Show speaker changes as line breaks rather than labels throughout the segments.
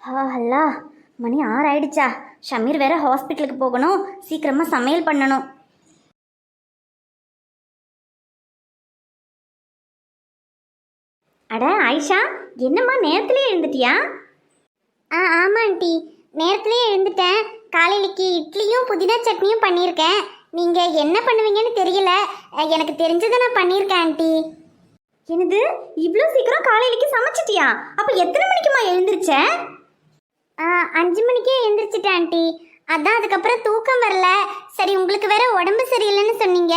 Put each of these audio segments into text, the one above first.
ஹல்லா, மணி 6 ஆயிடுச்சா? ஷமீர் வேற ஹாஸ்பிட்டலுக்கு போகணும், சீக்கிரமா சமையல் பண்ணணும். அட ஆயிஷா, என்னம்மா நேரத்துலேயே எழுந்துட்டியா? ஆமாம் ஆண்டி, நேரத்துலேயே எழுந்துட்டேன். காலையிலக்கு இட்லியும் புதினா சட்னியும் பண்ணியிருக்கேன். நீங்கள் என்ன பண்ணுவீங்கன்னு தெரியல, எனக்கு தெரிஞ்சதை நான் பண்ணியிருக்கேன் ஆண்டி. என்னது, இவ்வளோ சீக்கிரம் காலையிலக்கு சமைச்சிட்டியா? அப்போ எத்தனை மணிக்குமா எழுந்திருச்ச? 5 மணிக்கே எழுந்திரிச்சிட்டேன் ஆண்டி. அதான் அதுக்கப்புறம் தூக்கம் வரல. சரி, உங்களுக்கு வேற உடம்பு சரியில்லைன்னு சொன்னீங்க,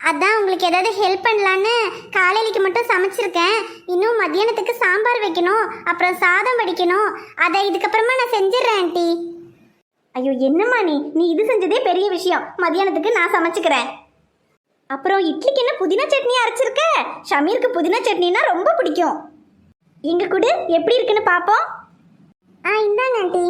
அதான் உங்களுக்கு ஏதாவது ஹெல்ப் பண்ணலான்னு காலையிலக்கு மட்டும் சமைச்சிருக்கேன். இன்னும் மத்தியானத்துக்கு சாம்பார் வைக்கணும், அப்புறம் சாதம் வடிக்கணும். அதை இதுக்கப்புறமா நான் செஞ்சிடறேன் ஆண்டி. ஐயோ என்னம்மா நீ இது செஞ்சதே பெரிய விஷயம். மத்தியானத்துக்கு நான் சமைச்சுக்கிறேன். அப்புறம் இட்லிக்கு என்ன புதினா சட்னி அரைச்சிருக்க? ஷமீருக்கு புதினா சட்னினா ரொம்ப பிடிக்கும். இங்க கூட எப்படி இருக்குன்னு பாப்போம். இந்தாங்க ஆண்டி.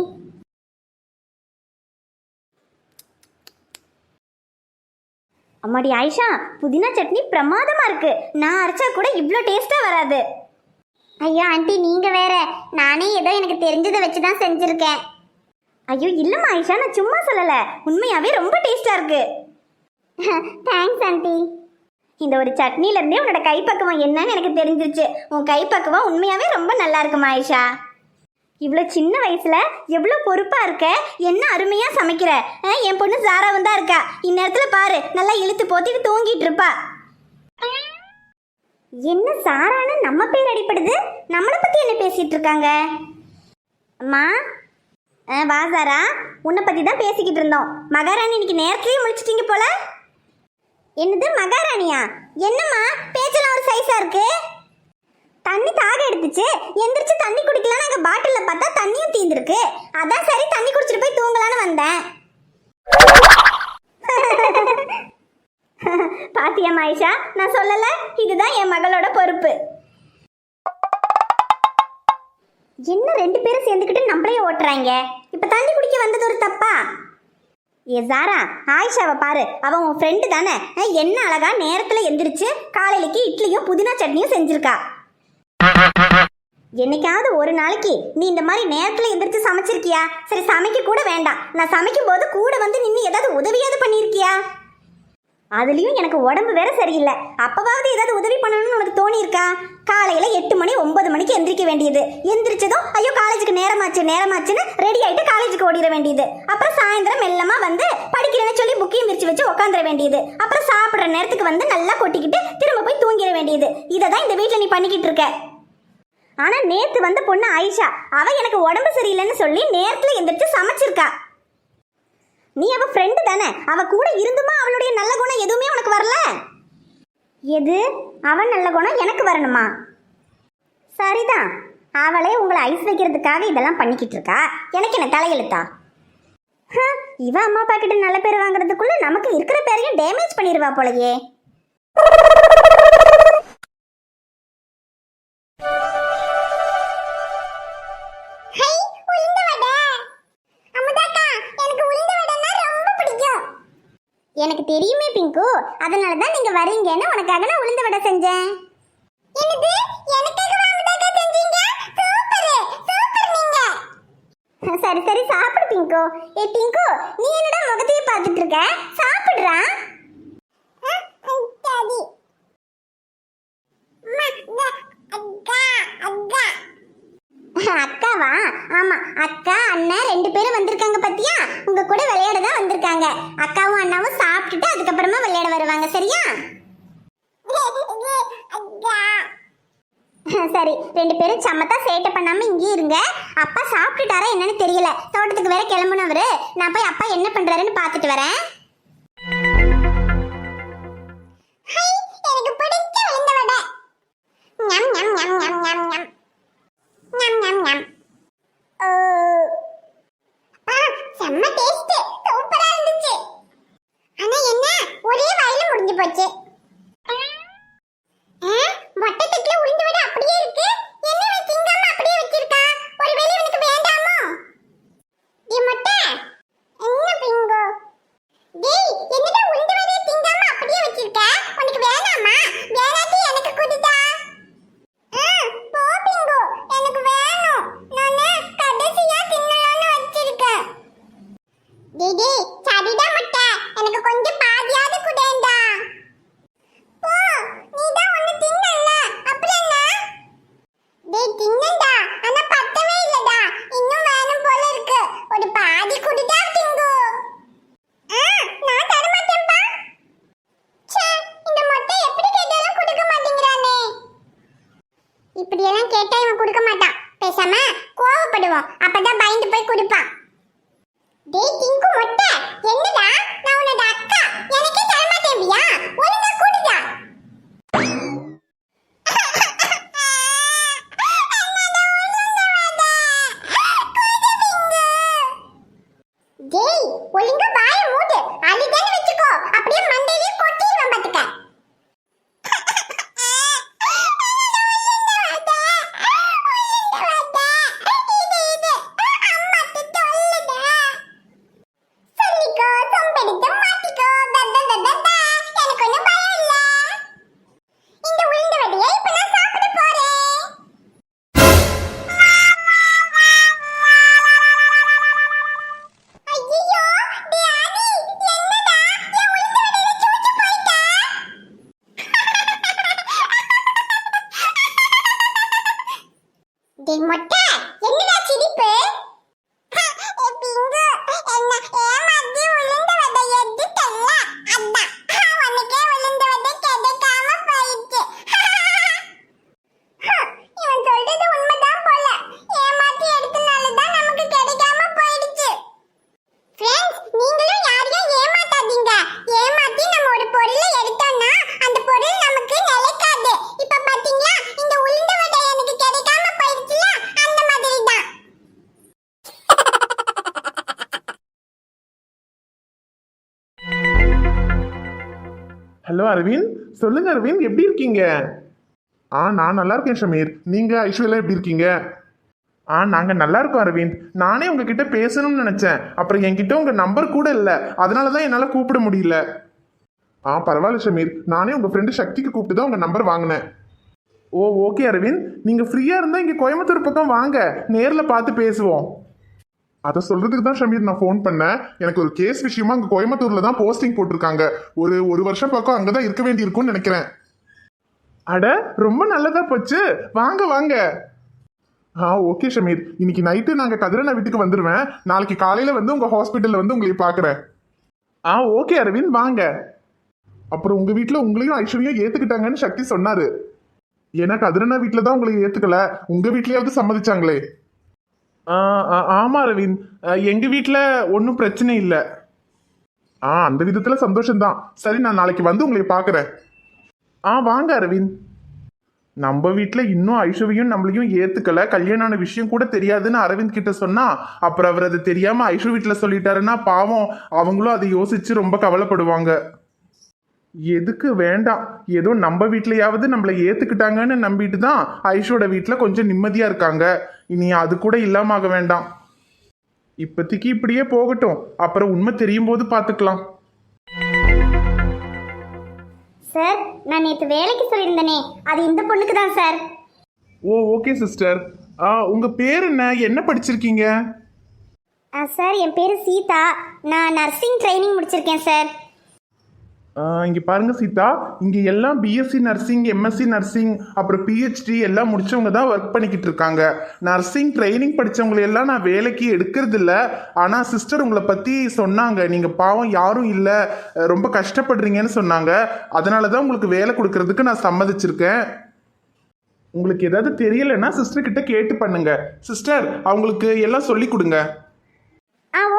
அம்மாடி ஆயிஷா, புதினா சட்னி பிரமாதமா இருக்கு. நான் அரைச்சா கூட இவ்வளோ டேஸ்டா வராது. ஐயா ஆண்டி, நீங்க வேற, நானே ஏதோ எனக்கு தெரிஞ்சதை வச்சுதான் செஞ்சிருக்கேன். ஐயோ இல்லம்மா ஆயிஷா, நான் சும்மா சொல்லல, உண்மையாவே ரொம்ப டேஸ்டா இருக்கு. Thanks aunty. இந்த ஒரு சட்னில இருந்தே உன்னோட கைப்பக்குவம் என்னன்னு எனக்கு தெரிஞ்சிருச்சு. உன் கைப்பக்குவம் உண்மையாவே ரொம்ப நல்லா இருக்குமா ஆயிஷா. இவ்வளோ சின்ன வயசுல எவ்வளோ பொறுப்பா இருக்க, என்ன அருமையா சமைக்கிற. என் பொண்ணு சாராவும் தான் இருக்கா. இந்நேரத்துல பாரு, நல்லா இழுத்து போத்திட்டு தூங்கிட்டு இருப்பா. என்ன சாரான்னு நம்ம பேர் அடிப்படுது, நம்மளை பத்தி என்ன பேசிட்டு இருக்காங்க? அம்மா வா சாரா, உன்னை பத்தி தான் பேசிக்கிட்டு இருந்தோம். மகாராணி இன்னைக்கு நேரத்துலயே முடிச்சிட்டீங்க போல. என்னது மகாராணியா? என்னம்மா பேச்செல்லாம் ஒரு சைஸா இருக்கு. தண்ணி தாக எடுத்துச்சு, எந்திரிச்சு தண்ணி குடிக்கலாம். நாங்க பாட்டில்ல பார்த்தா தண்ணியும் தீந்துருக்கு. அதான் சரி தண்ணி குடிச்சிட்டு போய் தூங்கலான்னு வந்தேன். பாத்தியா மாயிஷா, நான் சொல்லல, இதுதான் என் மகளோட பொறுப்பு. என்ன 2 பேரும் சேர்ந்துக்கிட்டு நம்மளையே ஓட்டுறாங்க. இப்ப தண்ணி குடிக்க வந்தது ஒரு தப்பா? ஏ சாரா, ஆயிஷாவை பாரு, அவன் உன் ஃப்ரெண்டு தானே. என்ன அழகா நேரத்துல எந்திரிச்சு காலையிலக்கு இட்லியும் புதினா சட்னியும் செஞ்சிருக்கா. என்னைக்காவது ஒரு நாளைக்கு நீ இந்த மாதிரி நேரத்துல எந்திரிச்சு சமைச்சிருக்கியா? சரி, சமைக்க கூட வேண்டாம், நான் சமைக்கும் போது கூட வந்து நின்று ஏதாவது உதவியாவது பண்ணியிருக்கியா? அதுலயும் எனக்கு உடம்பு வேற சரியில்லை, அப்பவாவது ஏதாவது உதவி பண்ணணும்னு உனக்கு தோணி இருக்கா? காலையில 8 மணி 9 மணிக்கு எந்திரிக்க வேண்டியது, எந்திரிச்சதும் ஐயோ காலேஜுக்கு நேரமாச்சுன்னு ரெடி ஆயிட்டு காலேஜுக்கு ஓடிட வேண்டியது. அப்புறம் சாயந்தரம் மெல்லமா வந்து படிக்கிறேன்னு சொல்லி புக்கையும் விரிச்சு வச்சு உட்காந்துட வேண்டியது. அப்புறம் சாப்பிட்ற நேரத்துக்கு வந்து நல்லா கொட்டிக்கிட்டு திரும்ப போய் தூங்கிட வேண்டியது. இதை தான் இந்த வீட்டில் நீ பண்ணிக்கிட்டு இருக்க. ஆனா நேத்து வந்த பொண்ணு ஆயிஷா, அவ எனக்கு உடம்பு சரியில்லைன்னு சொல்லி நேரத்துல எந்திரிச்சு சமைச்சிருக்கா. நீ அவ ஃப்ரெண்டு தானே, அவ கூட இருந்துமா அவளுடைய நல்ல குணம் எதுவுமே உனக்கு வரல? எது அவன் நல்ல குணம் எனக்கு வரணுமா? சரிதான், அவளே உங்களை ஐஸ் வைக்கிறதுக்காக இதெல்லாம் பண்ணிக்கிட்டு இருக்கா. எனக்கு என்ன தலையெழுத்தா? இவ அம்மா அப்பா கிட்ட நல்ல பேர் வாங்குறதுக்குள்ள நமக்கு இருக்கிற பேரையும் டேமேஜ் பண்ணிடுவா போலயே. எனக்கு தெரியுமே பிங்கு, அதனால தான் நீங்க வரீங்கன்னு உனக்காக நான் உளுந்த வடை செஞ்சேன். என்னது, எனக்காக வாங்குதாக்கா செஞ்சீங்க? சூப்பர் சூப்பர் நீங்க. சரி சரி சாப்பிடு பிங்கு. ஏ பிங்கு, நீ என்னடா முகத்தையே பார்த்துட்டு இருக்க? சாப்பிடுறா. சரி. அக்காவா? ஆமா, அக்கா அண்ணன் 2 பேரும் வந்திருக்காங்க பத்தியா? உங்க கூட விளையாட தான் வந்திருக்காங்க. அக்காவும் அண்ணாவும் சாப்பிட்டுட்டு அதுக்கப்புறமா விளையாட வருவாங்க, சரியா? சரி, 2 பேரும் சமத்தா சேட்டை பண்ணாம இங்கே இருங்க. அப்பா சாப்பிட்டுட்டாரா என்னன்னு தெரியல, தோட்டத்துக்கு வேற கிளம்புனவரு. நான் போய் அப்பா என்ன பண்றாருன்னு பார்த்துட்டு வரேன். எனக்கு பிடிச்ச உளுந்த வடை. ஞம் ஞம் ஞம் ஞம் ஞம் ஞம். ஞம் ஞம் ஞம். செம்ம டேஸ்ட், சூப்பரா இருந்துச்சு. ஆனா என்ன, ஒரே வாயில முடிஞ்சு போச்சு. மொட்டை தட்டுல உளுந்து வடை அப்படியே இருக்கு. என்ன வச்சிங்காம அப்படியே வச்சிருக்கா? ஒருவேளை உனக்கு வேண்டாமோ? ஏ மொட்டை, என்ன பிங்கோ?
கேட்டா இவன் கொடுக்க மாட்டான். பேசாம கோவப்படுவோம், அப்பதான் பயந்து போய் கொடுப்பான். டேய் டிங்கு மொட்டை, என்னடா நான் உன்னோட அக்கா, எனக்கே தர மாட்டேவியா? ஒழுங்கா குடுடா. டேய் ஒழுங்கா வாயை மூடு, அழுதேன்னு வெச்சுக்கோ, அப்படியே மண்டையிலே கொட்டிடுவேன் பாத்துக்க. சொல்லிக்கோ, சொம்பெடுத்து மாட்டிக்கோ, தத்ததததா, எனக்கு ஒண்ணும் பயம் இல்ல. இந்த உளுந்த வடையை இப்ப நான் சாப்பிட போறேன். ஐயையோ, டேய் ஆதி, என்னடா என் உளுந்த வடையில சூச்சு போயிட்ட? டேய் மொட்டை, என்னடா சிரிப்பு? பிங்கு, என்ன ஏமாத்தி உளுந்த வடை எடுத்தல்ல, அதான் உனக்கே உளுந்த வடை கிடைக்காம போயிடுச்சு. இவன் சொல்றது உண்மைதான் போல, ஏமாத்தி எடுத்தனாலதான் நமக்கு கிடைக்காம போயிடுச்சு. ஃப்ரெண்ட்ஸ், நீங்களும் யாரையும் ஏமாத்தாதீங்க. ஏமாத்தி நம்ம ஒரு பொருளை எடுத்தோம்னா அந்த பொருள் நமக்கு நிலைக்காது. இப்ப பாத்தீங்களா, இந்த உளுந்த வடை எனக்கு கிடைக்காம போயிடுச்சுல, அந்த மாதிரி தான்.
ஹலோ அரவிந்த், சொல்லுங்க அரவிந்த், எப்படி இருக்கீங்க? நான் நல்லா இருக்கேன் ஷமீர். நீங்க ஐஸ்வர்யா எப்படி இருக்கீங்க? நாங்க நல்லா இருக்கோம் அரவிந்த். நானே உங்ககிட்ட பேசணும்னு நினைச்சேன், அப்புறம் என்கிட்ட உங்க நம்பர் கூட இல்லை, அதனால தான் என்னால் கூப்பிட முடியல. பரவாயில்ல ஷமீர், நானே உங்க ஃப்ரெண்டு சக்திக்கு கூப்பிட்டு தான் உங்க நம்பர் வாங்கினேன். ஓகே அரவிந்த், நீங்க ஃப்ரீயா இருந்தா இங்க கோயம்புத்தூர் பக்கம் வாங்க, நேர்ல பார்த்து பேசுவோம். அதை சொல்றதுக்கு தான் ஷமீர் நான் ஃபோன் பண்ணேன். எனக்கு ஒரு கேஸ் விஷயமா அங்கே கோயம்புத்தூர்ல தான் போஸ்டிங் போட்டிருக்காங்க. ஒரு வருஷம் பக்கம் அங்கே தான் இருக்க வேண்டியிருக்கும்னு நினைக்கிறேன். அட, ரொம்ப நல்லதா போச்சு, வாங்க வாங்க. ஓகே ஷமீர், இன்னைக்கு நைட்டு நாங்கள் கதிரண்ணா வீட்டுக்கு வந்துடுவேன். நாளைக்கு காலையில் வந்து உங்கள் ஹாஸ்பிட்டலில் வந்து உங்களை பார்க்குறேன். ஓகே அரவிந்த், வாங்க. அப்புறம் உங்கள் வீட்டில் உங்களையும் ஐஸ்வர்யா ஏற்றுக்கிட்டாங்கன்னு சக்தி சொன்னார். ஏன்னா கதிரண்ணா வீட்டில் தான் உங்களை ஏற்றுக்கல, உங்கள் வீட்லேயாவது சம்மதிச்சாங்களே. ஆமாம் அரவிந்த், எங்கள் வீட்டில் ஒன்றும் பிரச்சனை இல்லை. அந்த விதத்தில் சந்தோஷம்தான். சரி, நான் நாளைக்கு வந்து உங்களை பார்க்குறேன். வாங்க அரவிந்த். நம்ம வீட்டில் இன்னும் ஐஸ்வர்யும் நம்மளையும் ஏற்றுக்கல, கல்யாணமான விஷயம் கூட தெரியாதுன்னு அரவிந்த் கிட்ட சொன்னா, அப்புறம் அவர் அது தெரியாமல் ஐஸ்வர் வீட்டில் சொல்லிட்டாருன்னா பாவம், அவங்களும் அதை யோசிச்சு ரொம்ப கவலைப்படுவாங்க. எதுக்கு வேண்டாம், ஏதோ நம்ம வீட்லையாவது நம்மளை ஏற்றுக்கிட்டாங்கன்னு நம்பிட்டு தான் ஐஷோட வீட்டில் கொஞ்சம் நிம்மதியாக இருக்காங்க. இனி அது கூட இல்லாம ஆக வேண்டாம். இப்போதைக்கு இப்படியே போகட்டும், அப்புறம் உண்மை தெரியும் போது பார்த்துக்கலாம்.
சார், நான் நேற்று வேலைக்கு சொல்லியிருந்தேனே, அது இந்த பொண்ணுக்கு தான் சார்.
Okay sister. உங்கள் பேர் என்ன படிச்சிருக்கீங்க?
சார், என் பேர் சீதா. நான் நர்சிங் ட்ரைனிங் முடிச்சிருக்கேன் சார்.
இங்கே பாருங்க சீதா, இங்கே எல்லாம் பிஎஸ்சி நர்சிங், எம்எஸ்சி நர்சிங், அப்புறம் பிஹெச்டி எல்லாம் முடிச்சவங்க தான் ஒர்க் பண்ணிக்கிட்டு இருக்காங்க. நர்சிங் ட்ரைனிங் படித்தவங்களை எல்லாம் நான் வேலைக்கு எடுக்கிறது இல்லை. ஆனால் சிஸ்டர் உங்களை பற்றி சொன்னாங்க, நீங்கள் பாவம் யாரும் இல்லை, ரொம்ப கஷ்டப்படுறீங்கன்னு சொன்னாங்க. அதனால தான் உங்களுக்கு வேலை கொடுக்கறதுக்கு நான் சம்மதிச்சிருக்கேன். உங்களுக்கு ஏதாவது தெரியலைன்னா சிஸ்டர் கிட்ட கேட்டு பண்ணுங்க. சிஸ்டர், அவங்களுக்கு எல்லாம் சொல்லி கொடுங்க.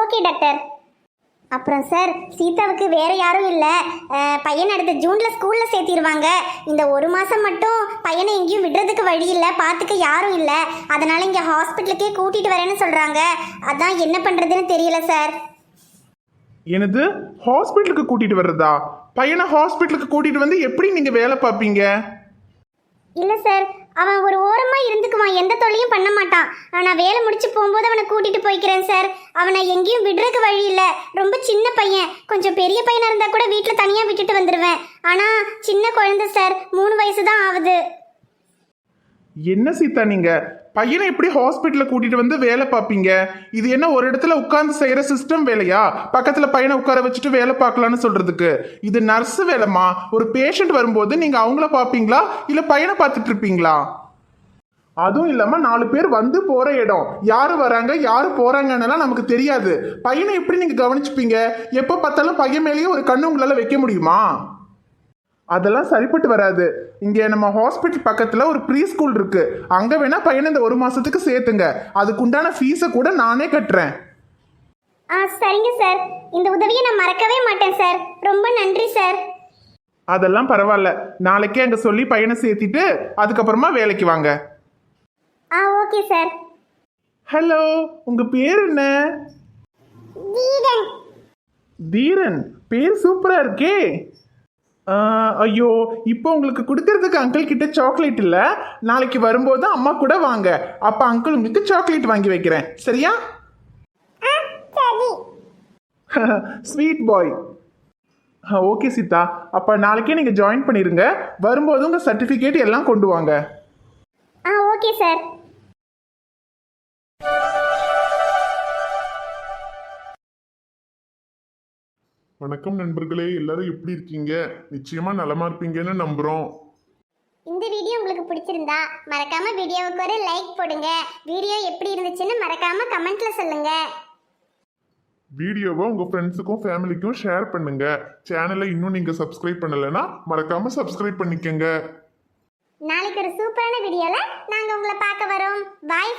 Okay doctor. அப்புறம் சார், சீதாவுக்கு வேற யாரும் இல்லை, பையனை அடுத்த ஜூனில் ஸ்கூலில் சேர்த்திடுவாங்க. இந்த ஒரு மாதம் மட்டும் பையனை எங்கேயும் விடுறதுக்கு வழி இல்லை, பார்த்துக்க யாரும் இல்லை. அதனால் இங்கே ஹாஸ்பிட்டலுக்கே கூட்டிகிட்டு வரேன்னு சொல்கிறாங்க. அதான் என்ன பண்ணுறதுன்னு தெரியல சார்.
எனது ஹாஸ்பிட்டலுக்கு கூட்டிகிட்டு வர்றதா? பையனை ஹாஸ்பிட்டலுக்கு கூட்டிகிட்டு வந்து எப்படி நீங்கள் வேலை பார்ப்பீங்க?
இல்லை சார், அவன் ஒரு ஓரமாக இருந்துக்குவான், எந்த தொல்லையும் பண்ண மாட்டான். நான் வேலை முடிச்சு போகும்போது அவனை கூட்டிகிட்டு போய்க்கிறேன் சார். அவனை எங்கேயும் விடுறதுக்கு வழி இல்லை, ரொம்ப சின்ன பையன். கொஞ்சம் பெரிய பையனாக இருந்தால் கூட வீட்டில் தனியாக விட்டுட்டு வந்துடுவேன். ஆனால் சின்ன குழந்தை சார், 3 வயசு தான் ஆகுது.
என்ன சீதா, நீங்க பையனை எப்படி ஹாஸ்பிட்டல்ல கூட்டிட்டு வந்து வேலை பார்ப்பீங்க? இது என்ன ஒரு இடத்துல உட்கார்ந்து செய்யற சிஸ்டம் வேலையா? பக்கத்துல பையனை உட்கார வச்சுட்டு வேலை பார்க்கலான்னு சொல்றதுக்கு இது நர்ஸ் வேலைமா. ஒரு பேஷண்ட் வரும்போது நீங்க அவங்கள பார்ப்பீங்களா இல்ல பையனை பார்த்துட்டு இருப்பீங்களா? அதுவும் இல்லாம 4 பேர் வந்து போற இடம், யாரு வராங்க யாரு போறாங்கன்னு நமக்கு தெரியாது. பையனை எப்படி நீங்க கவனிச்சுப்பீங்க? எப்ப பார்த்தாலும் பையன் மேலேயே ஒரு கண்ணு உங்களால வைக்க முடியுமா? அதெல்லாம் சரிப்பட்டு வராது. இங்க நம்ம ஹாஸ்பிட்டல் பக்கத்துல ஒரு ப்ரீ ஸ்கூல் இருக்கு. அங்க வேணா பையனை இந்த 1 மாசத்துக்கு சேர்த்துங்க. அதுக்குண்டான ஃபீஸை கூட நானே கட்டுறேன்.
சரிங்க சார், இந்த உதவியை நான் மறக்கவே மாட்டேன் சார். ரொம்ப நன்றி சார்.
அதெல்லாம் பரவாயில்ல. நாளைக்கே அங்க சொல்லி பையனை சேர்த்திட்டு அதுக்கப்புறமா வேலைக்கு வாங்க.
Okay sir.
ஹலோ, உங்க பேர் என்ன?
தீரன்.
தீரன், பேர் சூப்பரா இருக்கே. ஐயோ, இப்போ உங்களுக்கு கொடுக்கறதுக்கு அங்கிள் கிட்ட சாக்லேட் இல்ல. நாளைக்கு வரும்போது அம்மா கூட வாங்க. அப்ப அங்கிள் உங்களுக்கு சாக்லேட் வாங்கி வைக்கிறேன். சரியா?
சரி.
ஸ்வீட் பாய். ஓகே சீதா, அப்ப நாளைக்கே நீங்க ஜாயின் பண்ணிருங்க. வரும்போது உங்க சர்டிபிகேட் எல்லாம் கொண்டு வாங்க.
Okay sir.
வணக்கம் நண்பர்களே, எல்லாரும் எப்படி இருக்கீங்க? நிச்சயமா நலமா இருப்பீங்கன்னு நம்புறோம்.
இந்த வீடியோ உங்களுக்கு பிடிச்சிருந்தா மறக்காம வீடியோவுக்கு ஒரு லைக் போடுங்க. வீடியோ எப்படி இருந்துச்சுன்னு மறக்காம கமெண்ட்ல சொல்லுங்க.
வீடியோவை உங்க ஃப்ரெண்ட்ஸுக்கும் ஃபேமிலிக்கும் ஷேர் பண்ணுங்க. சேனலை இன்னும் நீங்க சப்ஸ்கிரைப் பண்ணலைன்னா மறக்காம சப்ஸ்கிரைப் பண்ணிக்கங்க.
நாளைக்கு ஒரு சூப்பரான வீடியோல நாங்க உங்களை பார்க்க வரோம். பாய்.